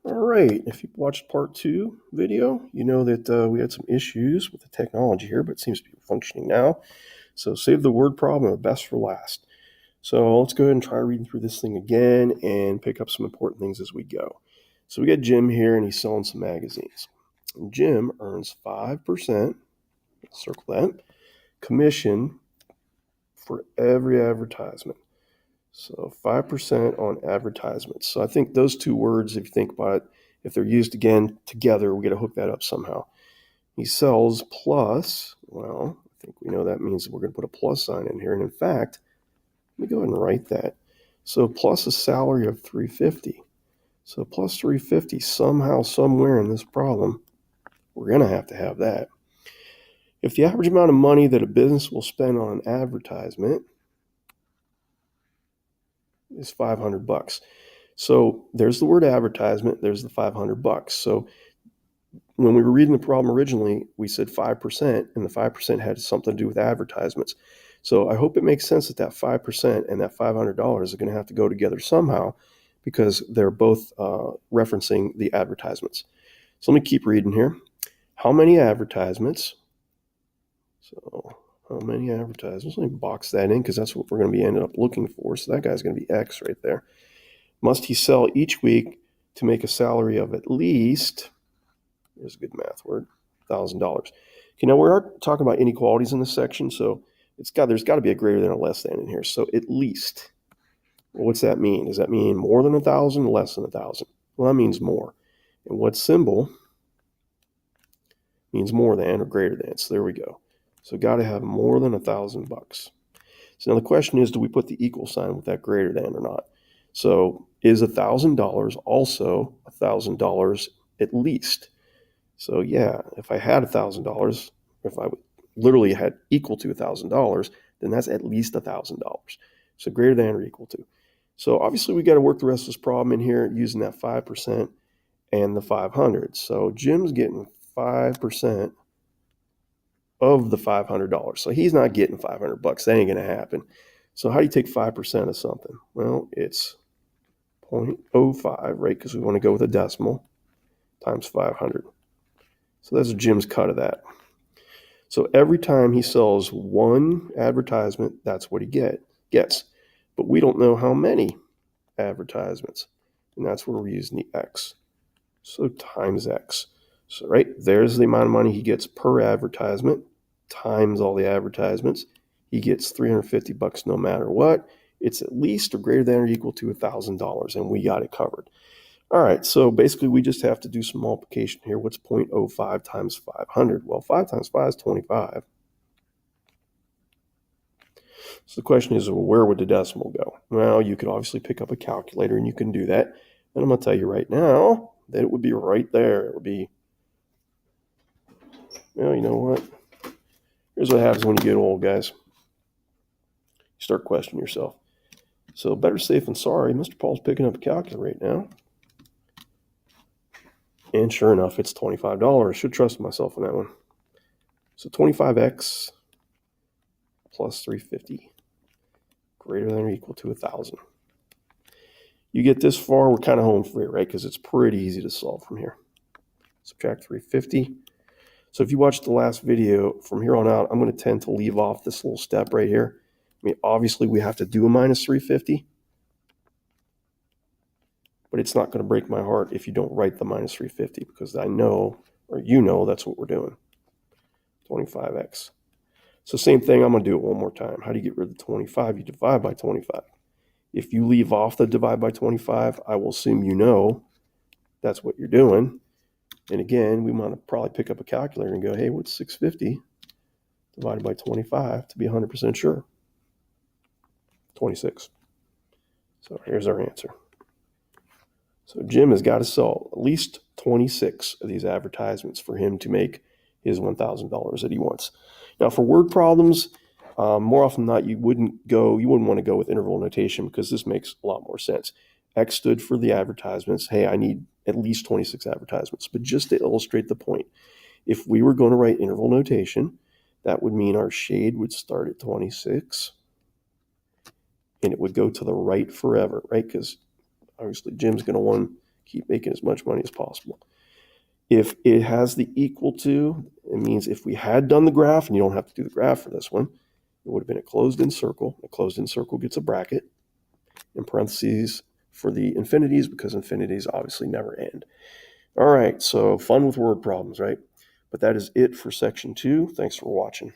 All right, if you watched part 2 video, you know that we had some issues with the technology here, but it seems to be functioning now. So save the word problem and best for last. So let's go ahead and try reading through this thing again and pick up some important things as we go. So we got Jim here, and he's selling some magazines. And Jim earns 5%, circle that, commission for every advertisement. So 5% on advertisements. So I think those two words, if you think about it, if they're used again together, we got to hook that up somehow. He sells plus, well, I think we know that means we're going to put a plus sign in here. And in fact, let me go ahead and write that. So plus a salary of $350. So plus $350, somehow, somewhere in this problem, we're going to have that. If the average amount of money that a business will spend on an advertisement is $500. So there's the word advertisement, there's the $500. So when we were reading the problem originally, we said 5%, and the 5% had something to do with advertisements. So I hope it makes sense that 5% and that $500 are going to have to go together somehow, because they're both referencing the advertisements. So let me keep reading here. How many advertisements? So how many advertisements? Let me box that in, because that's what we're going to be ended up looking for. So that guy's going to be X right there. Must he sell each week to make a salary of at least, there's a good math word, $1,000. Okay, now we are talking about inequalities in this section, so there's got to be a greater than or less than in here. So at least, well, what's that mean? Does that mean more than 1,000, less than 1,000? Well, that means more. And what symbol means more than or greater than? So there we go. So got to have more than $1,000. So now the question is, do we put the equal sign with that greater than or not? So is $1,000 also $1,000 at least? So yeah, if I had $1,000, if I literally had equal to $1,000, then that's at least $1,000. So greater than or equal to. So obviously we got to work the rest of this problem in here using that 5% and the 500. So Jim's getting 5% of the $500. So he's not getting $500. That ain't going to happen. So how do you take 5% of something? Well, it's 0.05, right? Because we want to go with a decimal times 500. So that's Jim's cut of that. So every time he sells one advertisement, that's what he gets. But we don't know how many advertisements. And that's where we're using the X. So times X. So right, there's the amount of money he gets per advertisement times all the advertisements. He gets $350 no matter what. It's at least or greater than or equal to $1,000, and we got it covered. All right, so basically we just have to do some multiplication here. What's 0.05 times 500? Well, 5 times 5 is 25. So the question is, well, where would the decimal go? Well, you could obviously pick up a calculator, and you can do that. And I'm going to tell you right now that it would be right there. It would be, well, you know what? Here's what happens when you get old, guys. You start questioning yourself. So better safe than sorry. Mr. Paul's picking up a calculator right now. And sure enough, it's $25. Should trust myself on that one. So 25x plus 350 greater than or equal to 1,000. You get this far, we're kind of home free, right? Because it's pretty easy to solve from here. Subtract 350. So if you watched the last video, from here on out, I'm going to tend to leave off this little step right here. I mean, obviously, we have to do a minus 350. But it's not going to break my heart if you don't write the minus 350, because I know, or you know, that's what we're doing. 25x. So same thing, I'm going to do it one more time. How do you get rid of the 25? You divide by 25. If you leave off the divide by 25, I will assume you know that's what you're doing. And again, we want to probably pick up a calculator and go, hey, what's 650 divided by 25 to be 100% sure? 26. So here's our answer. So Jim has got to sell at least 26 of these advertisements for him to make his $1,000 that he wants. Now, for word problems, more often than not, you wouldn't want to go with interval notation, because this makes a lot more sense. X stood for the advertisements. Hey, I need at least 26 advertisements. But just to illustrate the point, if we were going to write interval notation, that would mean our shade would start at 26 and it would go to the right forever, right? Because obviously Jim's going to want to Keep making as much money as possible. If it has the equal to, it means if we had done the graph, and you don't have to do the graph for this one, it would have been a closed-in circle. A closed-in circle gets a bracket in parentheses for the infinities, because infinities obviously never end. All right, so fun with word problems, right? But that is it for section 2. Thanks for watching.